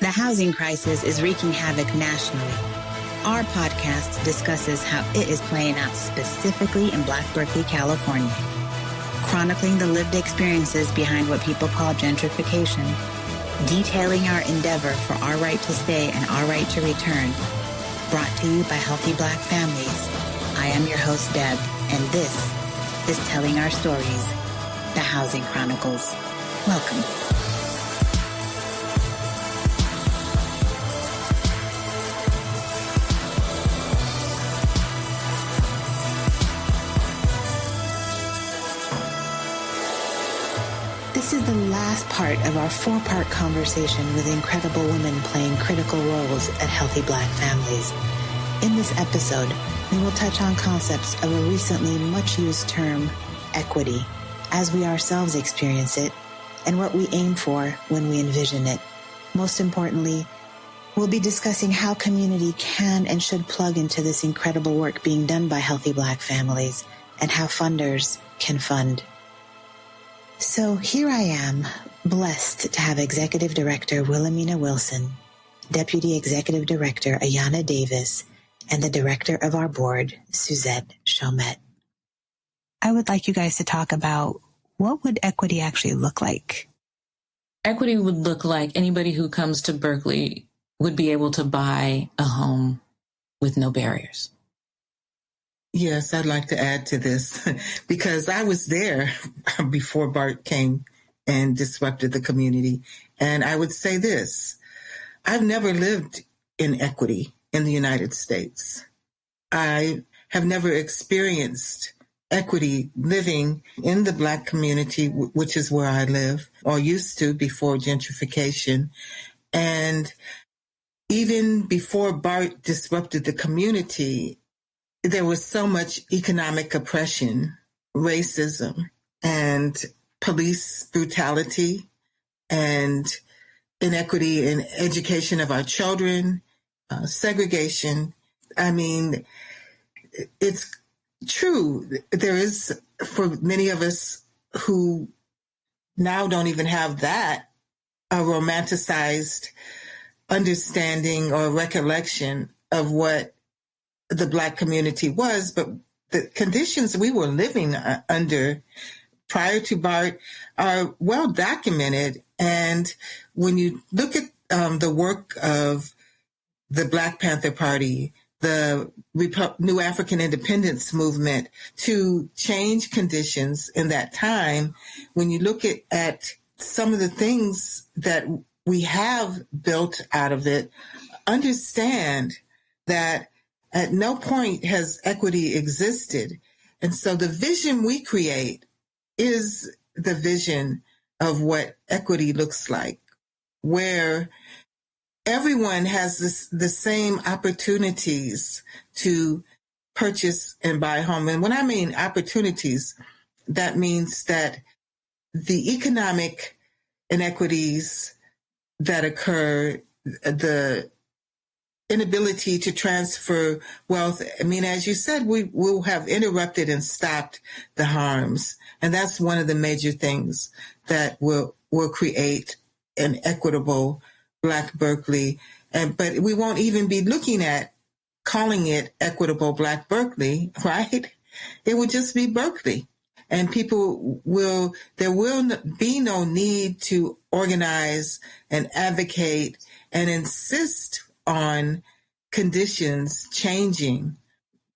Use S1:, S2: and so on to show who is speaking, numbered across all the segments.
S1: The housing crisis is wreaking havoc nationally. Our podcast discusses how it is playing out specifically in Black Berkeley, California, chronicling the lived experiences behind what people call gentrification, detailing our endeavor for our right to stay and our right to return. Brought to you by Healthy Black Families. I am your host, Deb, and this is Telling Our Stories, the Housing Chronicles. Welcome. This is the last part of our four-part conversation with incredible women playing critical roles at Healthy Black Families. In this episode, we will touch on concepts of a recently much-used term, equity, as we ourselves experience it, and what we aim for when we envision it. Most importantly, we'll be discussing how community can and should plug into this incredible work being done by Healthy Black Families, and how funders can fund. So here I am, blessed to have Executive Director Wilhelmina Wilson, Deputy Executive Director Ayanna Davis, and the Director of our board, Suzette Chaumette. I would like you guys to talk about what would equity actually look like?
S2: Equity would look like anybody who comes to Berkeley would be able to buy a home with no barriers.
S3: Yes, I'd like to add to this because I was there before BART came and disrupted the community. And I would say this, I've never lived in equity in the United States. I have never experienced equity living in the Black community, which is where I live or used to before gentrification. And even before BART disrupted the community, there was so much economic oppression, racism, and police brutality, and inequity in education of our children, segregation. I mean, it's true. There is, for many of us who now don't even have that, a romanticized understanding or recollection of what the Black community was, but the conditions we were living under prior to BART are well documented. And when you look at the work of the Black Panther Party, the New African Independence Movement to change conditions in that time, when you look at some of the things that we have built out of it, understand that at no point has equity existed. And so the vision we create is the vision of what equity looks like, where everyone has the same opportunities to purchase and buy a home. And when I mean opportunities, that means that the economic inequities that occur, the inability to transfer wealth. I mean, as you said, we will have interrupted and stopped the harms. And that's one of the major things that will create an equitable Black Berkeley. But we won't even be looking at calling it equitable Black Berkeley, right? It would just be Berkeley. And there will be no need to organize and advocate and insist on conditions changing.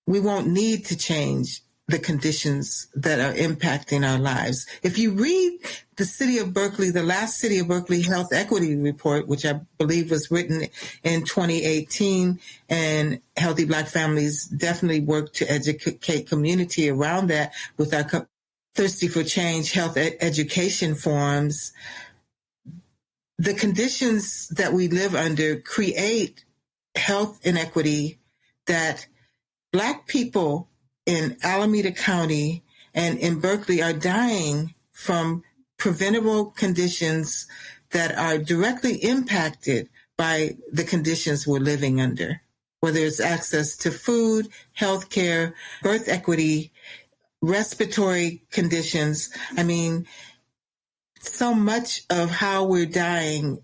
S3: We won't need to change the conditions that are impacting our lives. If you read the City of Berkeley, the last City of Berkeley Health Equity Report, which I believe was written in 2018, and Healthy Black Families definitely work to educate community around that with our Thirsty for Change health education forums. The conditions that we live under create health inequity that Black people in Alameda County and in Berkeley are dying from preventable conditions that are directly impacted by the conditions we're living under, whether it's access to food, health care, birth equity, respiratory conditions. I mean, so much of how we're dying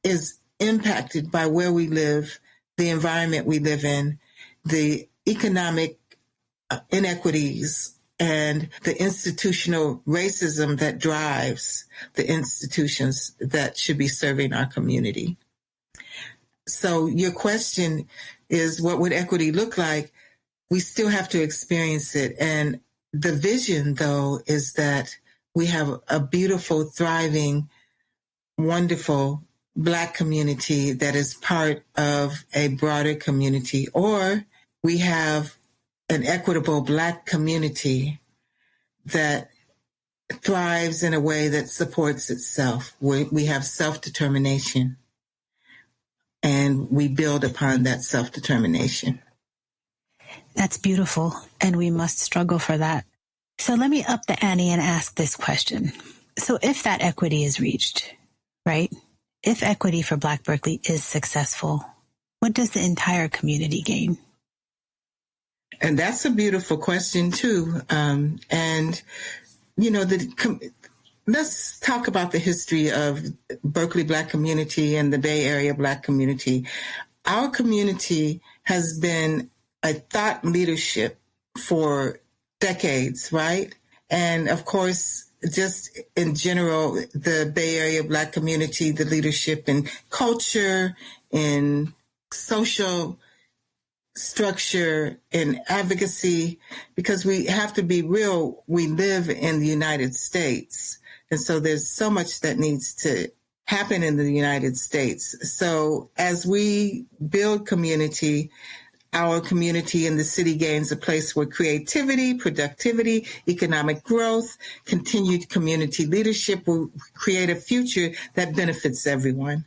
S3: is impacted by where we live, the environment we live in, the economic inequities, and the institutional racism that drives the institutions that should be serving our community. So your question is, what would equity look like? We still have to experience it. And the vision, though, is that we have a beautiful, thriving, wonderful Black community that is part of a broader community, or we have an equitable Black community that thrives in a way that supports itself. We have self-determination, and we build upon that self-determination.
S1: That's beautiful, and we must struggle for that. So let me up the ante and ask this question. So if that equity is reached, right? If equity for Black Berkeley is successful, what does the entire community gain?
S3: And that's a beautiful question, too. And, you know, let's talk about the history of Berkeley Black community and the Bay Area Black community. Our community has been a thought leadership for decades, right? And of course, just in general, the Bay Area Black community, the leadership in culture, in social structure, in advocacy, because we have to be real, we live in the United States. And so there's so much that needs to happen in the United States. So as we build community, our community in the city gains a place where creativity, productivity, economic growth, continued community leadership will create a future that benefits everyone.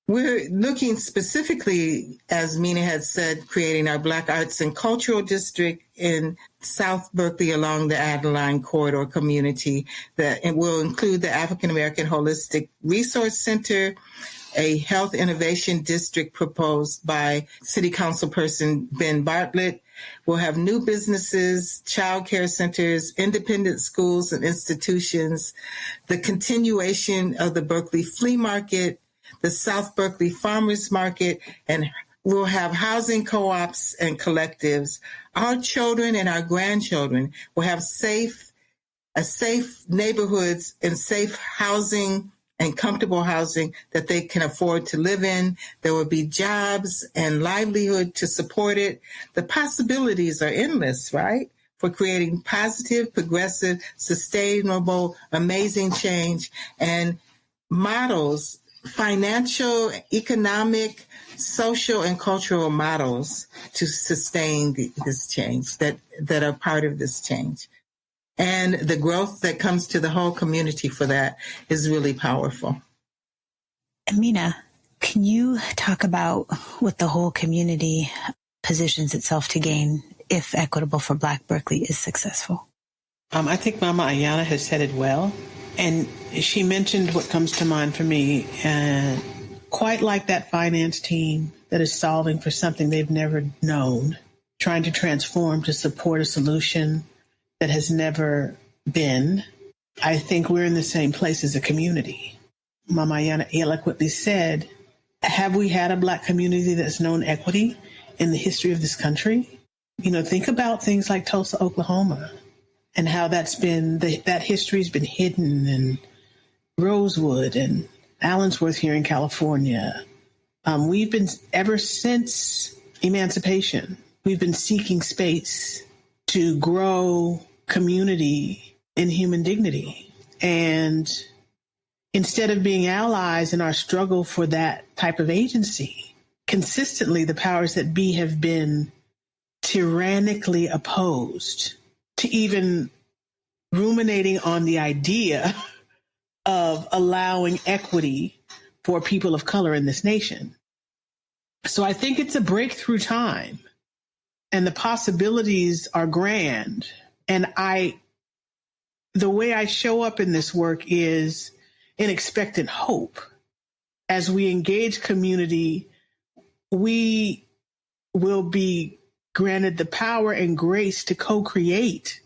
S3: We're looking specifically, as Mina had said, creating our Black Arts and Cultural District in South Berkeley along the Adeline Corridor community that it will include the African American Holistic Resource Center, a health innovation district proposed by City Council person Ben Bartlett. We'll have new businesses, child care centers, independent schools and institutions, the continuation of the Berkeley Flea Market, the South Berkeley Farmers Market, and we'll have housing co-ops and collectives. Our children and our grandchildren will have safe neighborhoods and safe housing and comfortable housing that they can afford to live in. There will be jobs and livelihood to support it. The possibilities are endless, right? For creating positive, progressive, sustainable, amazing change and models, financial, economic, social, and cultural models to sustain this change that are part of this change. And the growth that comes to the whole community for that is really powerful.
S1: Amina, can you talk about what the whole community positions itself to gain if Equitable for Black Berkeley is successful?
S4: I think Mama Ayanna has said it well. And she mentioned what comes to mind for me. And quite like that finance team that is solving for something they've never known, trying to transform to support a solution that has never been, I think we're in the same place as a community. Mama Ayanna eloquently said, have we had a Black community that's known equity in the history of this country? You know, think about things like Tulsa, Oklahoma, and how that history's been hidden, and Rosewood and Allensworth here in California. We've been, ever since emancipation, we've been seeking space to grow community in human dignity. And instead of being allies in our struggle for that type of agency, consistently the powers that be have been tyrannically opposed to even ruminating on the idea of allowing equity for people of color in this nation. So I think it's a breakthrough time, and the possibilities are grand. And the way I show up in this work is in expectant hope. As we engage community, we will be granted the power and grace to co-create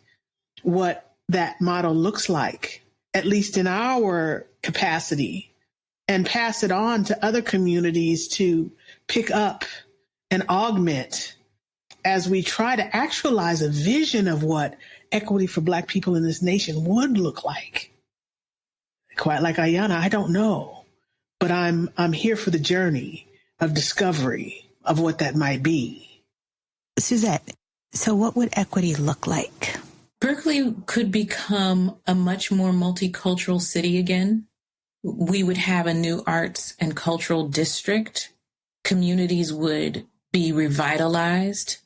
S4: what that model looks like, at least in our capacity. and pass it on to other communities to pick up and augment as we try to actualize a vision of what equity for Black people in this nation would look like. Quite like Ayanna, I don't know, but I'm here for the journey of discovery of what that might be.
S1: Suzette, so what would equity look like?
S2: Berkeley could become a much more multicultural city again. We would have a new arts and cultural district. Communities would be revitalized.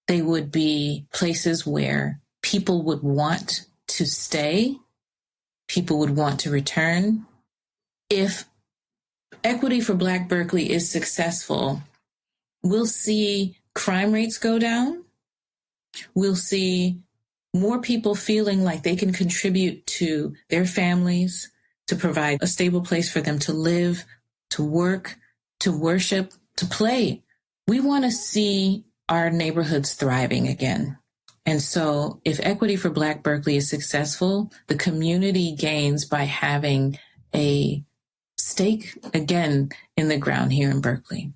S2: They would be places where people would want to stay. People would want to return. If equity for Black Berkeley is successful, we'll see crime rates go down. We'll see more people feeling like they can contribute to their families, to provide a stable place for them to live, to work, to worship, to play. We want to see our neighborhoods thriving again. And so if equity for Black Berkeley is successful, the community gains by having a stake again in the ground here in Berkeley.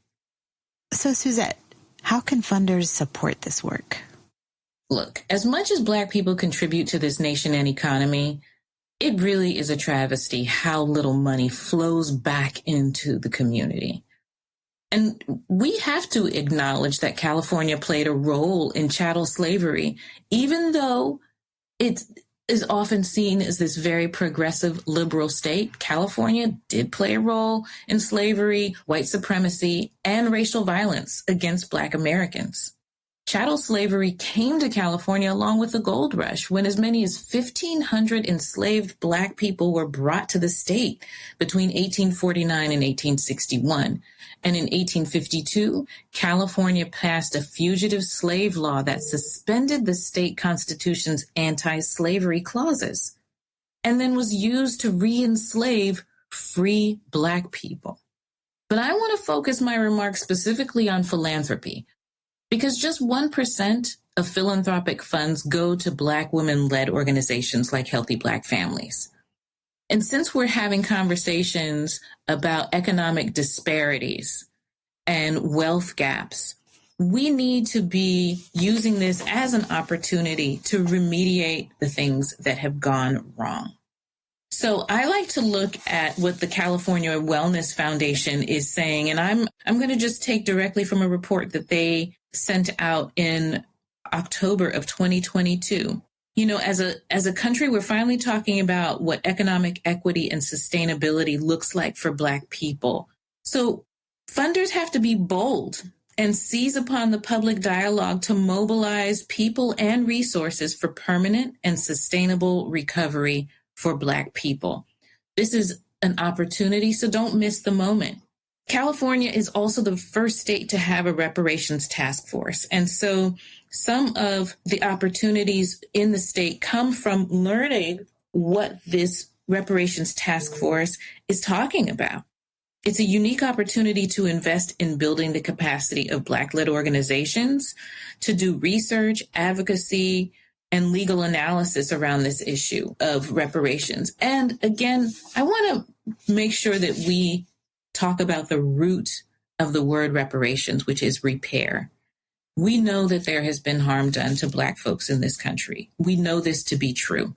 S1: So Suzette, how can funders support this work?
S2: Look, as much as Black people contribute to this nation and economy, it really is a travesty how little money flows back into the community. And we have to acknowledge that California played a role in chattel slavery, even though it is often seen as this very progressive liberal state. California did play a role in slavery, white supremacy, and racial violence against Black Americans. Chattel slavery came to California along with the gold rush, when as many as 1,500 enslaved Black people were brought to the state between 1849 and 1861. And in 1852, California passed a fugitive slave law that suspended the state constitution's anti-slavery clauses, and then was used to re-enslave free Black people. But I want to focus my remarks specifically on philanthropy, because just 1% of philanthropic funds go to Black women-led organizations like Healthy Black Families. And since we're having conversations about economic disparities and wealth gaps, we need to be using this as an opportunity to remediate the things that have gone wrong. So I like to look at what the California Wellness Foundation is saying, and I'm going to just take directly from a report that they sent out in October of 2022. You know, as a country, we're finally talking about what economic equity and sustainability looks like for Black people. So funders have to be bold and seize upon the public dialogue to mobilize people and resources for permanent and sustainable recovery for Black people. This is an opportunity, so don't miss the moment. California is also the first state to have a reparations task force. And so some of the opportunities in the state come from learning what this reparations task force is talking about. It's a unique opportunity to invest in building the capacity of Black-led organizations to do research, advocacy, and legal analysis around this issue of reparations. And again, I want to make sure that we talk about the root of the word reparations, which is repair. We know that there has been harm done to Black folks in this country. We know this to be true.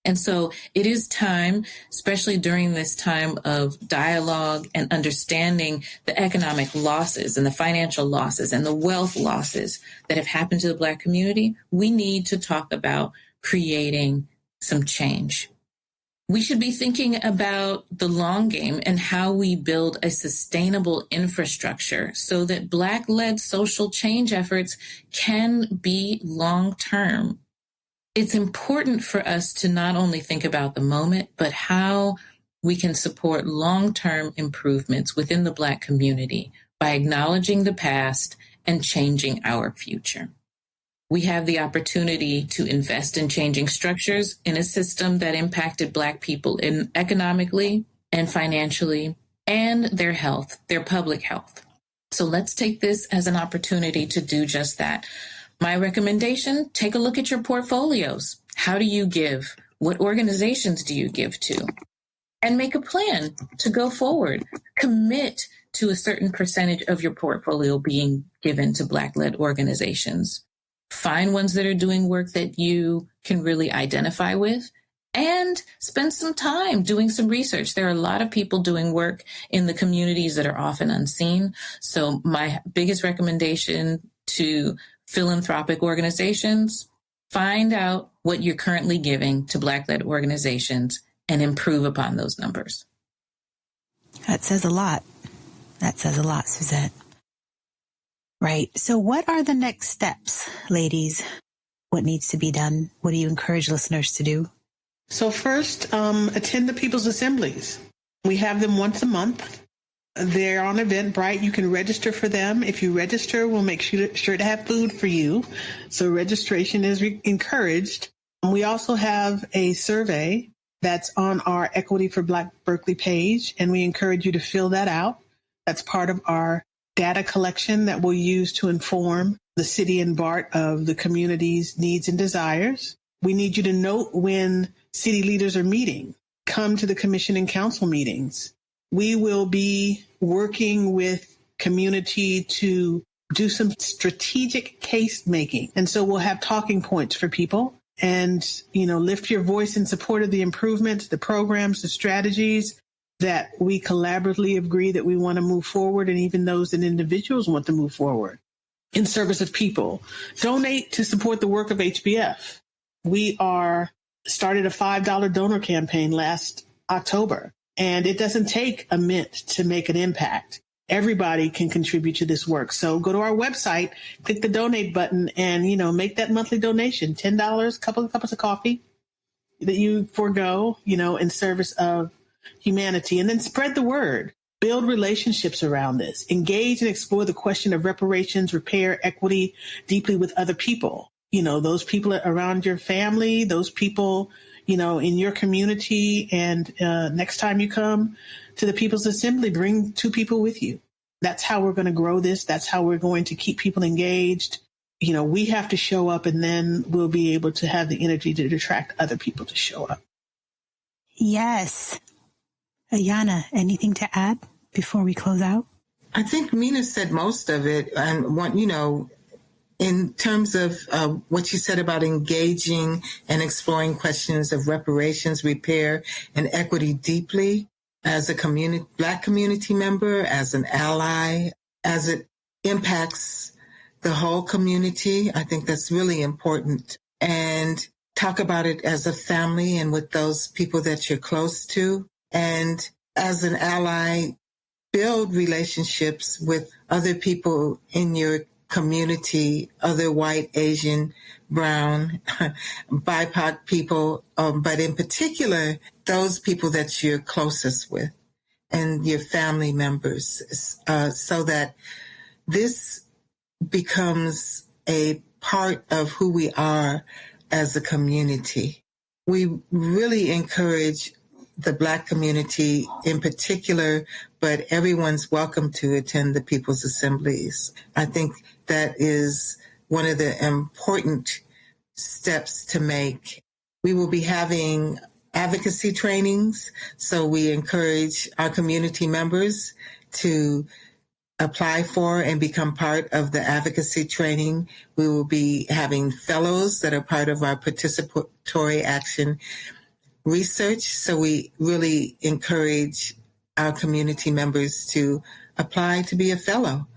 S2: And so it is time, especially during this time of dialogue and understanding the economic losses and the financial losses and the wealth losses that have happened to the Black community, we need to talk about creating some change. We should be thinking about the long game and how we build a sustainable infrastructure so that Black-led social change efforts can be long-term. It's important for us to not only think about the moment, but how we can support long-term improvements within the Black community by acknowledging the past and changing our future. We have the opportunity to invest in changing structures in a system that impacted Black people economically and financially, and their health, their public health. So let's take this as an opportunity to do just that. My recommendation, take a look at your portfolios. How do you give? What organizations do you give to? and make a plan to go forward. Commit to a certain percentage of your portfolio being given to Black-led organizations. Find ones that are doing work that you can really identify with, and spend some time doing some research. There are a lot of people doing work in the communities that are often unseen. So my biggest recommendation to philanthropic organizations, find out what you're currently giving to Black-led organizations and improve upon those numbers.
S1: That says a lot. That says a lot, Suzette. Right. So what are the next steps, ladies? What needs to be done? What do you encourage listeners to do?
S4: So first, attend the People's Assemblies. We have them once a month. They're on Eventbrite. You can register for them. If you register, we'll make sure to have food for you. So registration is encouraged. We also have a survey that's on our Equity for Black Berkeley page, and we encourage you to fill that out. That's part of our data collection that we'll use to inform the city and BART of the community's needs and desires. We need you to note when city leaders are meeting. Come to the commission and council meetings. We will be working with community to do some strategic case making. And so we'll have talking points for people and, lift your voice in support of the improvements, the programs, the strategies that we collaboratively agree that we want to move forward, and even those that individuals want to move forward in service of people. Donate to support the work of HBF. We started a $5 donor campaign last October, and it doesn't take a mint to make an impact. Everybody can contribute to this work. So go to our website, click the donate button, and, make that monthly donation, $10, a couple of cups of coffee that you forego, in service of humanity, and then spread the word. Build relationships around this. Engage and explore the question of reparations, repair, equity deeply with other people. Those people around your family, those people, in your community. And next time you come to the People's Assembly, bring 2 people with you. That's how we're going to grow this. That's how we're going to keep people engaged. We have to show up, and then we'll be able to have the energy to attract other people to show up.
S1: Yes. Ayanna, anything to add before we close out?
S3: I think Mina said most of it. And in terms of what you said about engaging and exploring questions of reparations, repair, and equity deeply as a Black community member, as an ally, as it impacts the whole community, I think that's really important. And talk about it as a family and with those people that you're close to. And as an ally, build relationships with other people in your community, other white, Asian, brown, BIPOC people, but in particular, those people that you're closest with and your family members, so that this becomes a part of who we are as a community. We really encourage the Black community in particular, but everyone's welcome to attend the People's Assemblies. I think that is one of the important steps to make. We will be having advocacy trainings, so we encourage our community members to apply for and become part of the advocacy training. We will be having fellows that are part of our participatory action research. So we really encourage our community members to apply to be a fellow.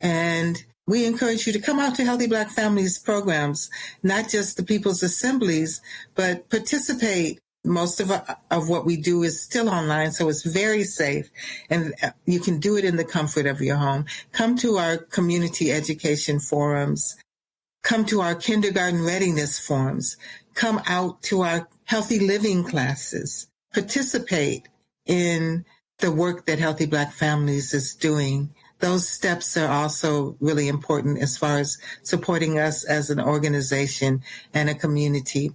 S3: And we encourage you to come out to Healthy Black Families programs, not just the People's Assemblies, but participate. Most of what we do is still online, so it's very safe, and you can do it in the comfort of your home. Come to our community education forums. Come to our kindergarten readiness forums. Come out to our healthy living classes. Participate in the work that Healthy Black Families is doing. Those steps are also really important as far as supporting us as an organization and a community.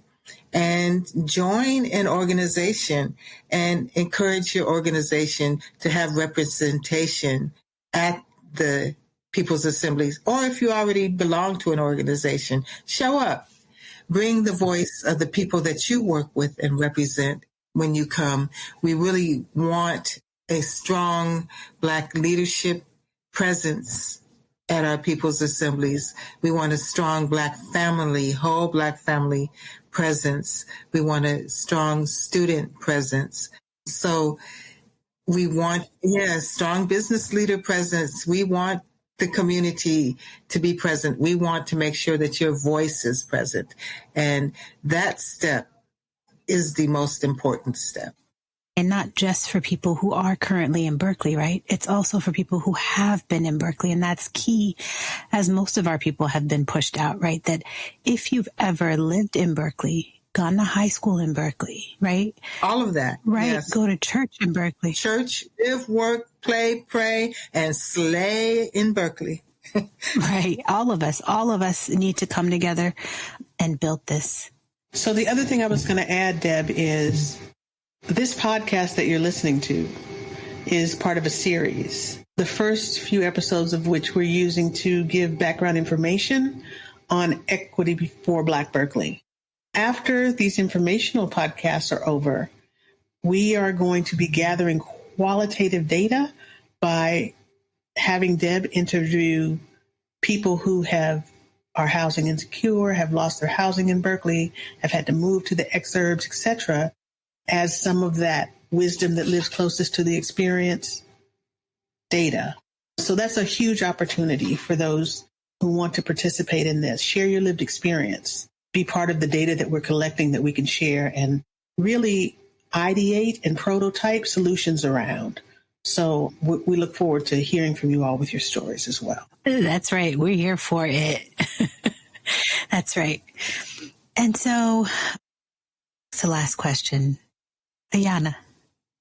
S3: And join an organization and encourage your organization to have representation at the People's Assemblies. Or if you already belong to an organization, show up. Bring the voice of the people that you work with and represent when you come. We really want a strong Black leadership presence at our people's assemblies. We want a strong Black family, whole Black family presence. We want a strong student presence. So we want, strong business leader presence. We want the community to be present. We want to make sure that your voice is present. And that step is the most important step.
S1: And not just for people who are currently in Berkeley, right? It's also for people who have been in Berkeley. And that's key, as most of our people have been pushed out, right? That if you've ever lived in Berkeley, gone to high school in Berkeley, right?
S3: All of that.
S1: Right.
S3: Yes.
S1: Go to church in Berkeley.
S3: Church, live, work, play, pray, and slay in Berkeley.
S1: Right. All of us need to come together and build this.
S4: So the other thing I was going to add, Deb, is this podcast that you're listening to is part of a series. The first few episodes of which we're using to give background information on equity before Black Berkeley. After these informational podcasts are over, we are going to be gathering qualitative data by having Deb interview people who are housing insecure, have lost their housing in Berkeley, have had to move to the exurbs, etc., as some of that wisdom that lives closest to the experience data. So that's a huge opportunity for those who want to participate in this. Share your lived experience. Be part of the data that we're collecting that we can share and really ideate and prototype solutions around. So we look forward to hearing from you all with your stories as well.
S1: That's right. We're here for it. That's right. And so it's the last question. Ayanna,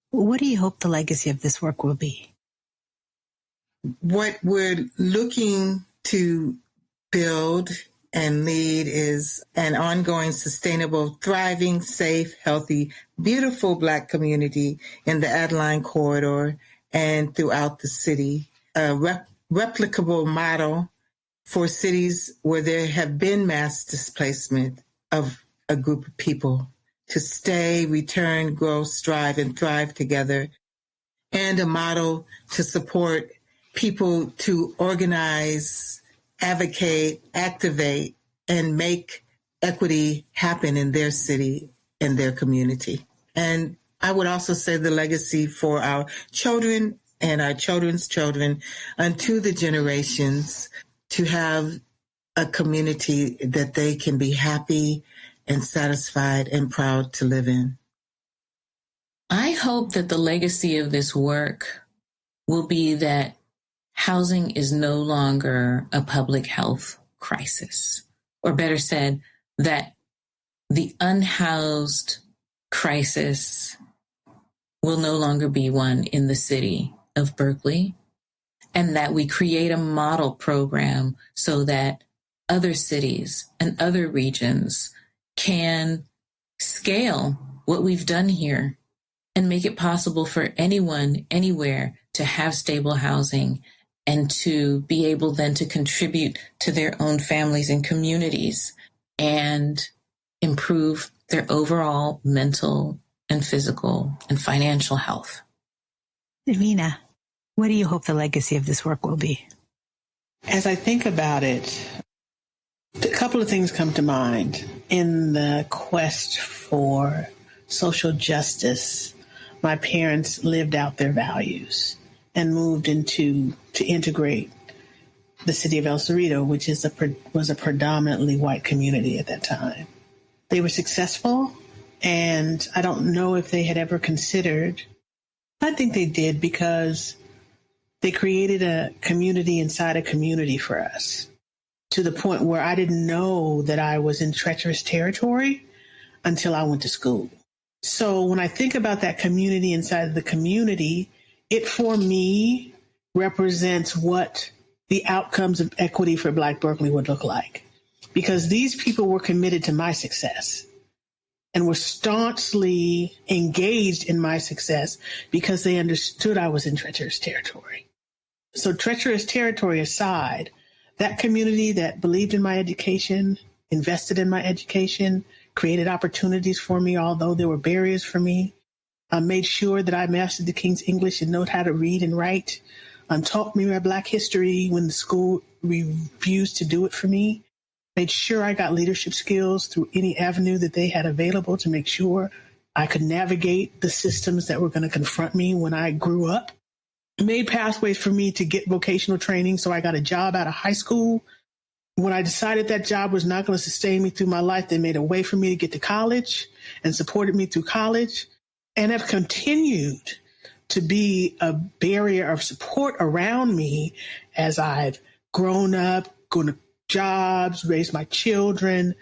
S1: what do you hope the legacy of this work will be?
S3: What we're looking to build and lead is an ongoing, sustainable, thriving, safe, healthy, beautiful Black community in the Adeline corridor and throughout the city. A replicable model for cities where there have been mass displacement of a group of people to stay, return, grow, strive, and thrive together. And a model to support people to organize, advocate, activate, and make equity happen in their city and their community. And I would also say the legacy for our children and our children's children unto the generations to have a community that they can be happy and satisfied and proud to live in.
S2: I hope that the legacy of this work will be that housing is no longer a public health crisis, or better said, that the unhoused crisis will no longer be one in the city of Berkeley, and that we create a model program so that other cities and other regions can scale what we've done here and make it possible for anyone, anywhere, to have stable housing and to be able then to contribute to their own families and communities and improve their overall mental and physical and financial health.
S1: Davina, what do you hope the legacy of this work will be?
S4: As I think about it, a couple of things come to mind. In the quest for social justice, my parents lived out their values and moved to integrate the city of El Cerrito, which was a predominantly white community at that time. They were successful, and I don't know if they had ever considered, I think they did, because they created a community inside a community for us, to the point where I didn't know that I was in treacherous territory until I went to school. So when I think about that community inside of the community, it for me represents what the outcomes of equity for Black Berkeley would look like. Because these people were committed to my success and were staunchly engaged in my success because they understood I was in treacherous territory. So treacherous territory aside, that community that believed in my education, invested in my education, created opportunities for me, although there were barriers for me, made sure that I mastered the King's English and know how to read and write, taught me my Black history when the school refused to do it for me, made sure I got leadership skills through any avenue that they had available to make sure I could navigate the systems that were going to confront me when I grew up, made pathways for me to get vocational training. So I got a job out of high school. When I decided that job was not going to sustain me through my life, they made a way for me to get to college and supported me through college, and have continued to be a barrier of support around me as I've grown up, gone to jobs, raised my children.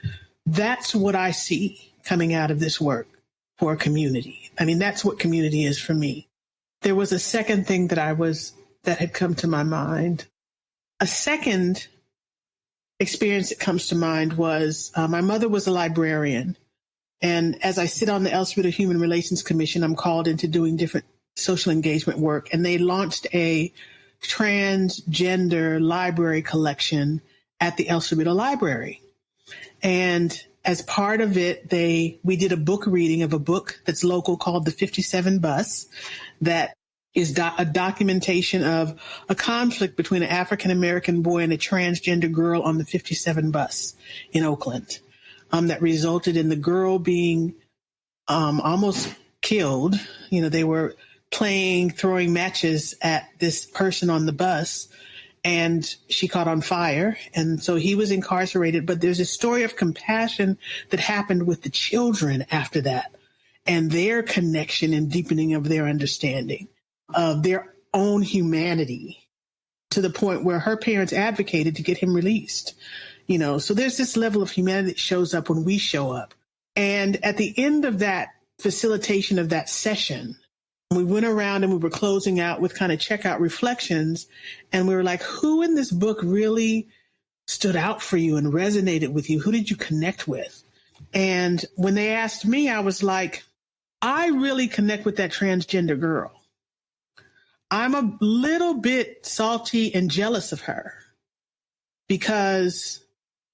S4: That's what I see coming out of this work for a community. I mean, that's what community is for me. There was a second thing that had come to my mind. A second experience that comes to mind was my mother was a librarian. And as I sit on the Elsevier Human Relations Commission, I'm called into doing different social engagement work. And they launched a transgender library collection at the Elsevier Library. And as part of it, we did a book reading of a book that's local called The 57 Bus, that is a documentation of a conflict between an African-American boy and a transgender girl on the 57 bus in Oakland. That resulted in the girl being almost killed. You know, they were throwing matches at this person on the bus, and she caught on fire. And so he was incarcerated. But there's a story of compassion that happened with the children after that, and their connection and deepening of their understanding of their own humanity, to the point where her parents advocated to get him released. You know, so there's this level of humanity that shows up when we show up. And at the end of that facilitation of that session, we went around and we were closing out with kind of checkout reflections. And we were like, who in this book really stood out for you and resonated with you? Who did you connect with? And when they asked me, I was like, I really connect with that transgender girl. I'm a little bit salty and jealous of her because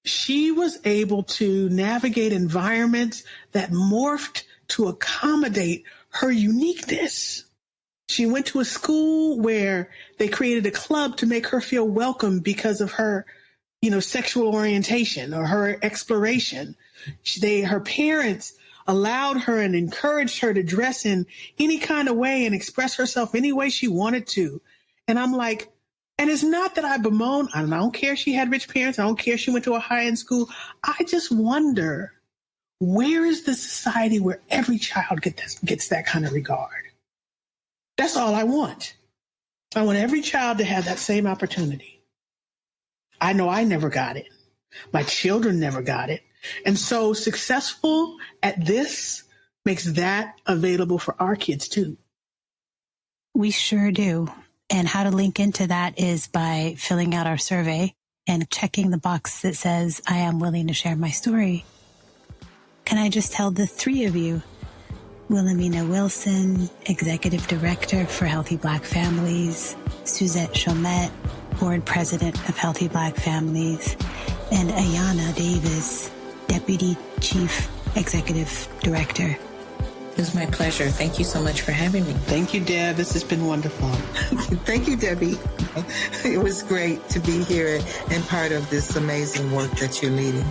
S4: she was able to navigate environments that morphed to accommodate her uniqueness. She went to a school where they created a club to make her feel welcome because of her, sexual orientation or her exploration. Her parents allowed her and encouraged her to dress in any kind of way and express herself any way she wanted to. And I'm like, and it's not that I bemoan, I don't care she had rich parents, I don't care she went to a high-end school. I just wonder, where is the society where every child gets that kind of regard? That's all I want. I want every child to have that same opportunity. I know I never got it. My children never got it. And so successful at this makes that available for our kids too.
S5: We sure do. And how to link into that is by filling out our survey and checking the box that says, I am willing to share my story. Can I just tell the three of you, Wilhelmina Wilson, Executive Director for Healthy Black Families, Suzette Chaumette, Board President of Healthy Black Families, and Ayanna Davis, Deputy Chief Executive Director.
S2: It was my pleasure. Thank you so much for having me.
S4: Thank you, Deb. This has been wonderful.
S3: Thank you, Debbie. It was great to be here and part of this amazing work that you're leading.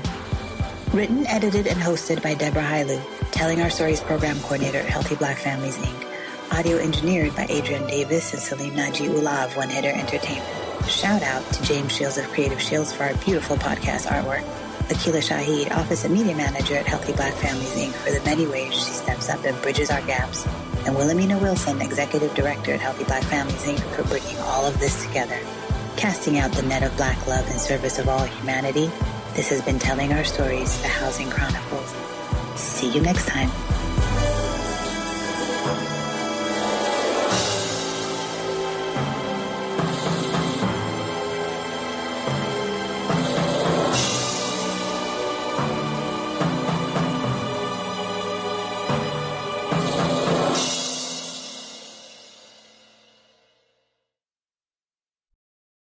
S1: Written, edited, and hosted by Deborah Hailu, Telling Our Stories Program Coordinator at Healthy Black Families, Inc. Audio engineered by Adrian Davis and Salim Naji Ullah of One Hitter Entertainment. Shout out to James Shields of Creative Shields for our beautiful podcast artwork. Akila Shahid, Office and Media Manager at Healthy Black Families, Inc. for the many ways she steps up and bridges our gaps. And Wilhelmina Wilson, Executive Director at Healthy Black Families, Inc. for bringing all of this together. Casting out the net of Black love in service of all humanity, this has been Telling Our Stories, the Housing Chronicles. See you next time.